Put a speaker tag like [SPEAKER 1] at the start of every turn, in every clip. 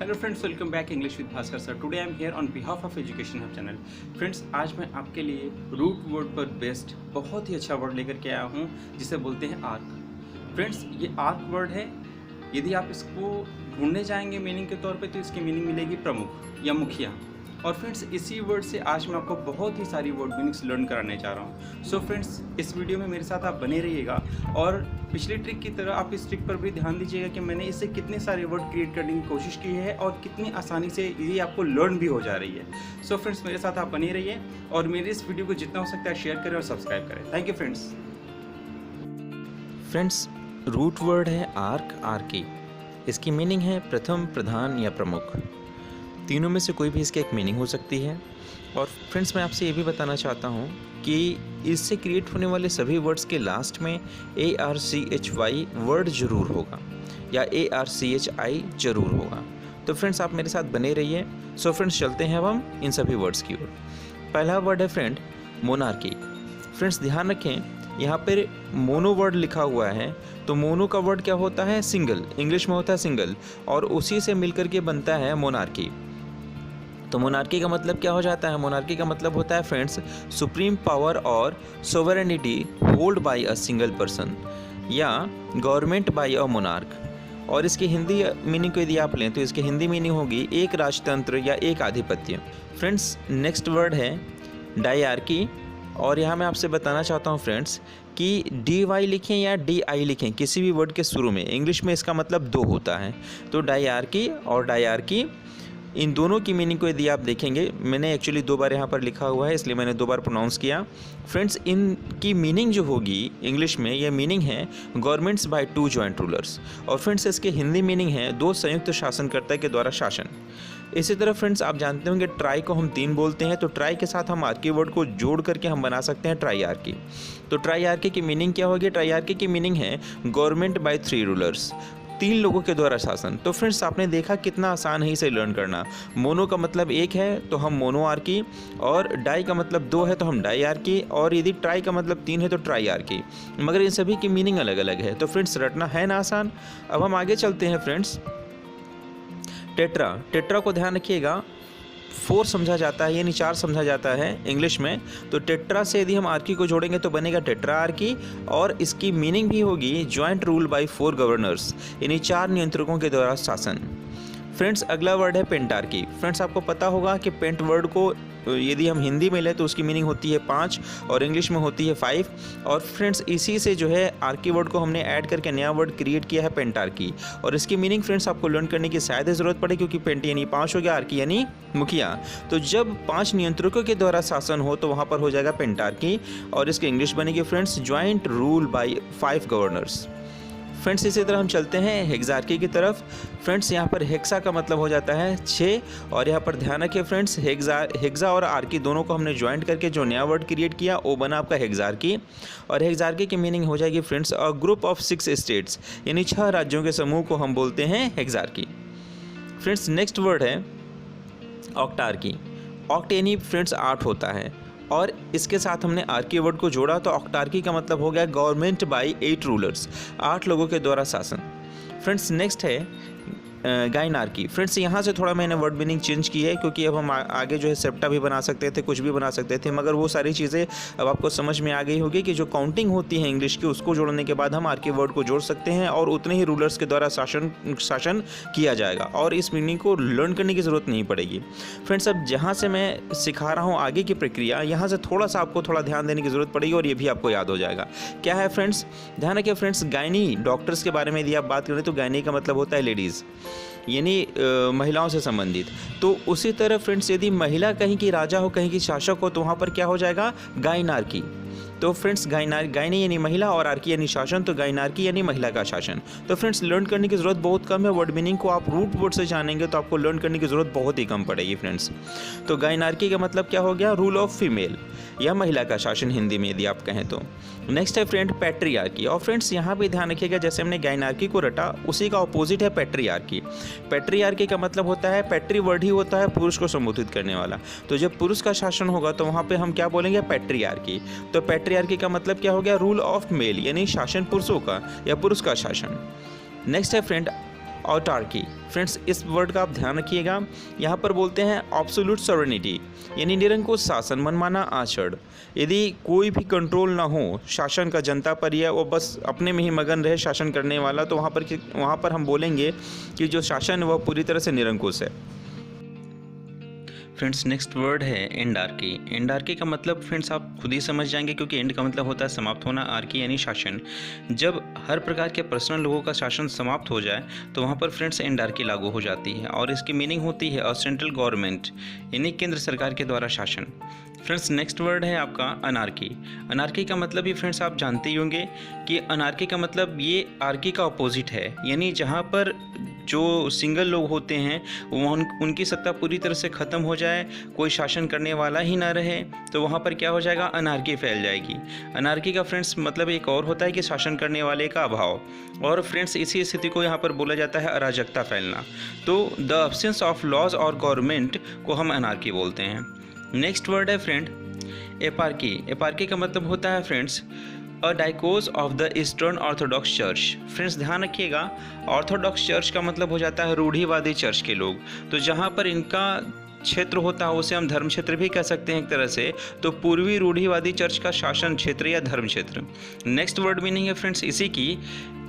[SPEAKER 1] Hello friends, welcome back English with Bhaskar sir. Today I am here on behalf of education hub channel. Friends, आज मैं आपके लिए root word पर based बहुत ही अच्छा वर्ड लेकर के आया हूँ जिसे बोलते हैं आर्क। फ्रेंड्स, ये आर्क वर्ड है। यदि आप इसको ढूंढने जाएंगे मीनिंग के तौर पे तो इसकी मीनिंग मिलेगी प्रमुख या मुखिया। और फ्रेंड्स, इसी वर्ड से आज मैं आपको बहुत ही सारी वर्ड मीनिंग्स लर्न कराने जा रहा हूँ। सो फ्रेंड्स, इस वीडियो में मेरे साथ आप बने रहिएगा और पिछली ट्रिक की तरह आप इस ट्रिक पर भी ध्यान दीजिएगा कि मैंने इससे कितने सारे वर्ड क्रिएट करने की कोशिश की है और कितनी आसानी से ये आपको लर्न भी हो जा रही है। सो फ्रेंड्स, मेरे साथ आप बने रहिए और मेरे इस वीडियो को जितना हो सकता है शेयर करें और सब्सक्राइब करें। Thank you friends.
[SPEAKER 2] Friends, root word है आर्क, आर्की। इसकी मीनिंग है प्रथम, प्रधान या प्रमुख। तीनों में से कोई भी इसकी एक मीनिंग हो सकती है। और फ्रेंड्स, मैं आपसे ये भी बताना चाहता हूँ कि इससे क्रिएट होने वाले सभी वर्ड्स के लास्ट में ARCHY वर्ड जरूर होगा या ARCHI जरूर होगा। तो फ्रेंड्स, आप मेरे साथ बने रहिए। सो फ्रेंड्स, चलते हैं अब हम इन सभी वर्ड्स की ओर। पहला वर्ड है फ्रेंड मोनार्की। फ्रेंड्स, ध्यान रखें, यहाँ पर मोनो वर्ड लिखा हुआ है तो मोनो का वर्ड क्या होता है? सिंगल। इंग्लिश में होता है सिंगल और उसी से मिलकर के बनता है मोनार्की। तो मोनार्की का मतलब क्या हो जाता है? मोनार्की का मतलब होता है फ्रेंड्स सुप्रीम पावर और sovereignty hold by a single person या गवर्नमेंट बाय अ मोनार्क। और इसकी हिंदी मीनिंग को यदि आप लें तो इसकी हिंदी मीनिंग होगी एक राजतंत्र या एक आधिपत्य। फ्रेंड्स, नेक्स्ट वर्ड है डायआर्की। और यहाँ मैं आपसे बताना चाहता हूँ फ्रेंड्स कि DY लिखें या DI लिखें किसी भी वर्ड के शुरू में, इंग्लिश में इसका मतलब दो होता है। तो डायआर्की और डायआर्की, इन दोनों की मीनिंग को यदि आप देखेंगे, मैंने एक्चुअली दो बार यहाँ पर लिखा हुआ है इसलिए मैंने दो बार प्रोनाउंस किया। फ्रेंड्स, इनकी मीनिंग जो होगी इंग्लिश में, यह मीनिंग है governments by two joint rulers. और फ्रेंड्स, इसके हिंदी मीनिंग है दो संयुक्त शासनकर्ता के द्वारा शासन। इसी तरह फ्रेंड्स, आप जानते होंगे ट्राई को हम तीन बोलते हैं, तो ट्राई के साथ हम आर्की वर्ड को जोड़ करके हम बना सकते हैं ट्राई आर्की। तो ट्राई आर्की की मीनिंग क्या होगी? ट्राई आर्की की मीनिंग है गवर्नमेंट बाय थ्री रूलर्स, तीन लोगों के द्वारा शासन। तो फ्रेंड्स, आपने देखा कितना आसान है इसे लर्न करना। मोनो का मतलब एक है तो हम मोनो आर्की, और डाई का मतलब दो है तो हम डाई आर्की, और यदि ट्राई का मतलब तीन है तो ट्राई आर्की। मगर इन सभी की मीनिंग अलग अलग है। तो फ्रेंड्स, रटना है ना आसान। अब हम आगे चलते हैं फ्रेंड्स। टेट्रा। टेट्रा को ध्यान रखिएगा, 4 समझा जाता है यानी 4 समझा जाता है इंग्लिश में। तो टेट्रा से यदि हम आर्की को जोड़ेंगे तो बनेगा टेट्रा आर्की, और इसकी मीनिंग भी होगी जॉइंट रूल बाय 4 गवर्नर्स, यानी 4 नियंत्रकों के द्वारा शासन। फ्रेंड्स, अगला वर्ड है पेंटार्की। फ्रेंड्स, आपको पता होगा कि पेंट वर्ड को यदि हम हिंदी में लें तो उसकी मीनिंग होती है 5 और इंग्लिश में होती है 5। और फ्रेंड्स, इसी से जो है आर्की वर्ड को हमने ऐड करके नया वर्ड क्रिएट किया है पेंटार्की। और इसकी मीनिंग फ्रेंड्स आपको लर्न करने की शायद ज़रूरत पड़े, क्योंकि पेंट यानी 5 हो गया, आर्की यानी मुखिया। तो जब 5 नियंत्रकों के द्वारा शासन हो तो वहाँ पर हो जाएगा पेंटार्की, और इसकी इंग्लिश बनेगी friends joint rule by 5 governors. Friends, इसी तरह हम चलते हैं हेक्सार्की की तरफ। फ्रेंड्स, यहाँ पर हेक्सा का मतलब हो जाता है 6, और यहाँ पर ध्यान रखिए फ्रेंड्स, हेक्सा और आर्की दोनों को हमने ज्वाइंट करके जो नया वर्ड क्रिएट किया वो बना आपका हेक्सार्की। और हेक्सार्की की मीनिंग हो जाएगी friends a group of 6 states, यानी 6 राज्यों के समूह को हम बोलते हैं हेक्सार्की। फ्रेंड्स, नेक्स्ट वर्ड है ऑक्टार्की। ऑक्ट यानी फ्रेंड्स 8 होता है, और इसके साथ हमने आर्की वर्ड को जोड़ा तो ऑक्टार्की का मतलब हो गया गवर्नमेंट बाय 8 रूलर्स, 8 लोगों के द्वारा शासन। फ्रेंड्स, नेक्स्ट है गाइनार्की। फ्रेंड्स, यहाँ से थोड़ा मैंने वर्ड मीनिंग चेंज की है, क्योंकि अब हम आगे जो है सेप्टा भी बना सकते थे, कुछ भी बना सकते थे, मगर वो सारी चीज़ें अब आपको समझ में आ गई होगी कि जो काउंटिंग होती है इंग्लिश की उसको जोड़ने के बाद हम आर्की वर्ड को जोड़ सकते हैं और उतने ही रूलर्स के द्वारा शासन किया जाएगा, और इस मीनिंग को लर्न करने की ज़रूरत नहीं पड़ेगी। फ्रेंड्स, अब जहाँ से मैं सिखा रहा हूँ आगे की प्रक्रिया, यहाँ से थोड़ा सा आपको थोड़ा ध्यान देने की ज़रूरत पड़ेगी, और ये भी आपको याद हो जाएगा। क्या है फ्रेंड्स? ध्यान रखिए फ्रेंड्स, गायनी डॉक्टर्स के बारे में यदि आप बात करें तो गायनी का मतलब होता है लेडीज़, यानी महिलाओं से संबंधित। तो उसी तरह फ्रेंड्स, यदि महिला कहीं की राजा हो, कहीं की शासक हो, तो वहाँ पर क्या हो जाएगा? गायनार्की। तो फ्रेंड्स, गायनी यानी महिला और आर्की यानी शासन, तो गायनार्की यानी महिला का शासन। तो फ्रेंड्स, लर्न करने की ज़रूरत बहुत कम है। वर्ड मीनिंग को आप रूट वर्ड से जानेंगे तो आपको लर्न करने की ज़रूरत बहुत ही कम पड़ेगी फ्रेंड्स। तो गायनार्की का मतलब क्या हो गया? रूल ऑफ फीमेल या महिला का शासन हिंदी में यदि आप कहें तो। नेक्स्ट है फ्रेंड पैट्रियार्की। और फ्रेंड्स, यहाँ पे ध्यान रखिएगा, जैसे हमने गायनार्की को रटा उसी का ऑपोजिट है पैट्रियार्की। पैट्रियार्की का मतलब होता है, पैट्री वर्ड ही होता है पुरुष को संबोधित करने वाला। तो जब पुरुष का शासन होगा तो वहाँ पे हम क्या बोलेंगे? पैट्रियार्की। तो पैट्रियार्की का मतलब क्या हो गया? रूल ऑफ मेल, यानी शासन पुरुषों का या पुरुष का शासन। नेक्स्ट है फ्रेंड ऑटार्की। फ्रेंड्स इस वर्ड का आप ध्यान रखिएगा, यहाँ पर बोलते हैं एब्सोल्यूट सॉवरेनिटी यानी निरंकुश शासन, मनमाना आचरण। यदि कोई भी कंट्रोल ना हो शासन का जनता पर या वो बस अपने में ही मगन रहे शासन करने वाला, तो वहाँ पर हम बोलेंगे कि जो शासन वह पूरी तरह से निरंकुश है। फ्रेंड्स नेक्स्ट वर्ड है एंडार्की। एंडार्की का मतलब फ्रेंड्स आप खुद ही समझ जाएंगे, क्योंकि एंड का मतलब होता है समाप्त होना, आर्की यानी शासन। जब हर प्रकार के पर्सनल लोगों का शासन समाप्त हो जाए तो वहाँ पर फ्रेंड्स एंडार्की लागू हो जाती है, और इसकी मीनिंग होती है अ सेंट्रल गवर्नमेंट यानी केंद्र सरकार के द्वारा शासन। फ्रेंड्स नेक्स्ट वर्ड है आपका अनार्की। अनार्की का मतलब भी फ्रेंड्स आप जानते ही होंगे कि अनार्की का मतलब ये आर्की का अपोजिट है, यानी जहाँ पर जो सिंगल लोग होते हैं उनकी सत्ता पूरी तरह से ख़त्म हो जाए, कोई शासन करने वाला ही ना रहे, तो वहाँ पर क्या हो जाएगा, अनार्की फैल जाएगी। अनार्की का फ्रेंड्स मतलब एक और होता है कि शासन करने वाले का अभाव, और फ्रेंड्स इसी स्थिति को यहाँ पर बोला जाता है अराजकता फैलना। तो द एब्सेंस ऑफ लॉज और गवर्नमेंट को हम अनार्की बोलते हैं। नेक्स्ट वर्ड है फ्रेंड एपार्की। एपार्की का मतलब होता है friends a diocese of the Eastern Orthodox Church. Friends ध्यान रखिएगा, ऑर्थोडॉक्स चर्च का मतलब हो जाता है रूढ़िवादी चर्च के लोग। तो जहाँ पर इनका क्षेत्र होता है उसे हम धर्म क्षेत्र भी कह सकते हैं एक तरह से, तो पूर्वी रूढ़िवादी चर्च का शासन क्षेत्र या धर्म क्षेत्र। नेक्स्ट वर्ड मीनिंग है फ्रेंड्स इसी की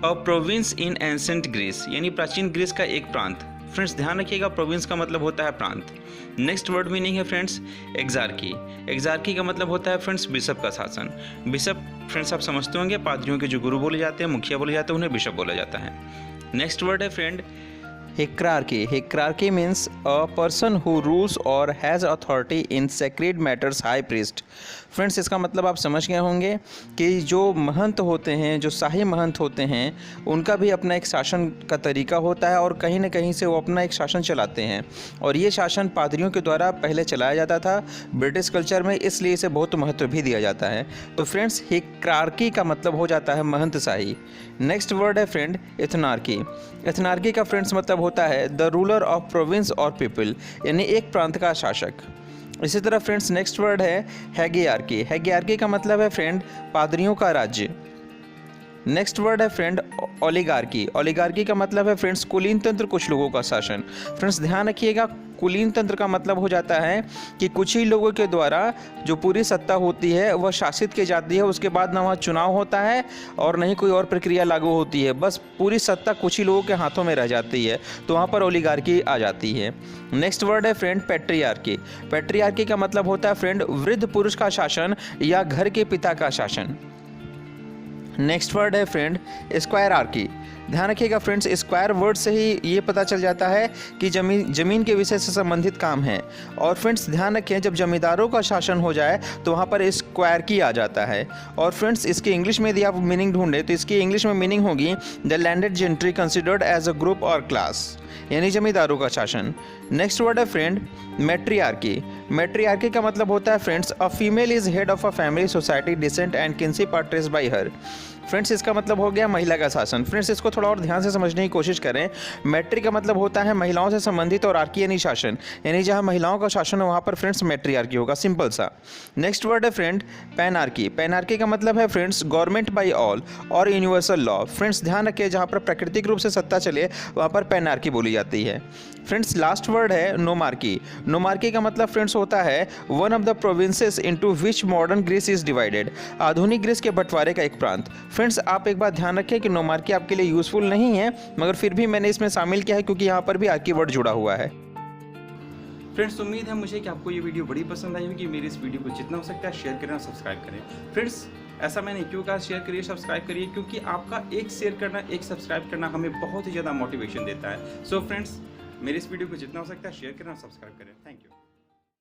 [SPEAKER 2] a province in ancient Greece यानी प्राचीन ग्रीस का एक प्रांत। फ्रेंड्स ध्यान रखिएगा, प्रोविंस का मतलब होता है प्रांत। नेक्स्ट वर्ड मीनिंग है फ्रेंड्स एग्जार्की। एग्जार्की का मतलब होता है फ्रेंड्स बिशप का शासन। बिशप फ्रेंड्स आप समझते होंगे, पादरियों के जो गुरु बोले जाते हैं, मुखिया बोले जाते हैं, उन्हें बिशप बोला जाता है। नेक्स्ट वर्ड है friend Hierarchy. Hierarchy means a person who rules or has authority in sacred matters, high priest. Friends इसका मतलब आप समझ गए होंगे कि जो महंत होते हैं, जो शाही महंत होते हैं, उनका भी अपना एक शासन का तरीका होता है और कहीं ना कहीं से वो अपना एक शासन चलाते हैं, और ये शासन पादरियों के द्वारा पहले चलाया जाता था ब्रिटिश कल्चर में, इसलिए इसे बहुत महत्व भी दिया जाता है। तो फ्रेंड्स हियरार्की का मतलब हो जाता है महंत शाही। नेक्स्ट वर्ड है फ्रेंड एथनार्की। एथनार्की का फ्रेंड्स मतलब होता है द रूलर ऑफ प्रोविंस और पीपल यानी एक प्रांत का शासक। इसी तरह फ्रेंड्स नेक्स्ट वर्ड है हैगियार्की। हैगियार्की का मतलब है फ्रेंड पादरियों का राज्य। नेक्स्ट वर्ड है फ्रेंड ओलिगार्की। ओलिगार्की का मतलब है फ्रेंड्स कुलीन तंत्र, कुछ लोगों का शासन। फ्रेंड्स ध्यान रखिएगा, कुलीन तंत्र का मतलब हो जाता है कि कुछ ही लोगों के द्वारा जो पूरी सत्ता होती है वह शासित की जाती है, उसके बाद ना वहाँ चुनाव होता है और नहीं कोई और प्रक्रिया लागू होती है, बस पूरी सत्ता कुछ ही लोगों के हाथों में रह जाती है, तो वहाँ पर ओलिगार्की आ जाती है। नेक्स्ट वर्ड है फ्रेंड पैट्रियार्की। पैट्रियार्की का मतलब होता है फ्रेंड वृद्ध पुरुष का शासन या घर के पिता का शासन। नेक्स्ट वर्ड है फ्रेंड स्क्वायरार्की। ध्यान रखिएगा फ्रेंड्स, स्क्वायर वर्ड से ही ये पता चल जाता है कि जमीन के विषय से संबंधित काम है। और फ्रेंड्स ध्यान रखें, जब जमींदारों का शासन हो जाए तो वहाँ पर स्क्वायरार्की आ जाता है। और फ्रेंड्स इसके इंग्लिश में यदि आप मीनिंग ढूंढें तो इसकी इंग्लिश में मीनिंग होगी the landed gentry considered as a group और क्लास यानी जमींदारों का शासन। नेक्स्ट वर्ड है फ्रेंड मैट्रियार्की। मैट्रियार्की का मतलब होता है friends a female is head of a family, society, descent and kinship are traced by her. Friends इसका मतलब हो गया महिला का शासन। फ्रेंड्स इसको थोड़ा और ध्यान से समझने की कोशिश करें। मैट्री का मतलब होता है महिलाओं से संबंधित और आर्की यानी शासन, यानी जहां महिलाओं का शासन है वहां पर फ्रेंड्स मैट्रियार्की होगा, सिंपल सा। नेक्स्ट वर्ड है फ्रेंड पैनार्की। पैनार्की का मतलब है फ्रेंड्स गवर्नमेंट बाय ऑल और यूनिवर्सल लॉ। फ्रेंड्स ध्यान रखिए, जहां पर प्राकृतिक रूप से सत्ता चले वहां पर पैनार्की बोली जाती है। फ्रेंड्स लास्ट वर्ड है नोमार्की। नोमार्की का मतलब फ्रेंड्स होता है one of the provinces into which modern Greece is divided. आधुनिक ग्रीस के बंटवारे का एक प्रांत। फ्रेंड्स आप एक बात ध्यान रखें कि नोमार्की आपके लिए यूजफुल नहीं है, मगर फिर भी मैंने इसमें शामिल किया है क्योंकि यहाँ पर भी आर्की वर्ड जुड़ा हुआ है।
[SPEAKER 1] फ्रेंड्स उम्मीद है मुझे कि आपको ये वीडियो बड़ी पसंद आई होगी। मेरी इस वीडियो को जितना हो सकता है शेयर करें और सब्सक्राइब करें। फ्रेंड्स ऐसा मैंने क्यों कहा शेयर करिए, सब्सक्राइब करिए, क्योंकि आपका एक शेयर करना, एक सब्सक्राइब करना हमें बहुत ही ज़्यादा मोटिवेशन देता है। सो फ्रेंड्स मेरी इस वीडियो को जितना हो सकता है शेयर करें और सब्सक्राइब करें। Thank you.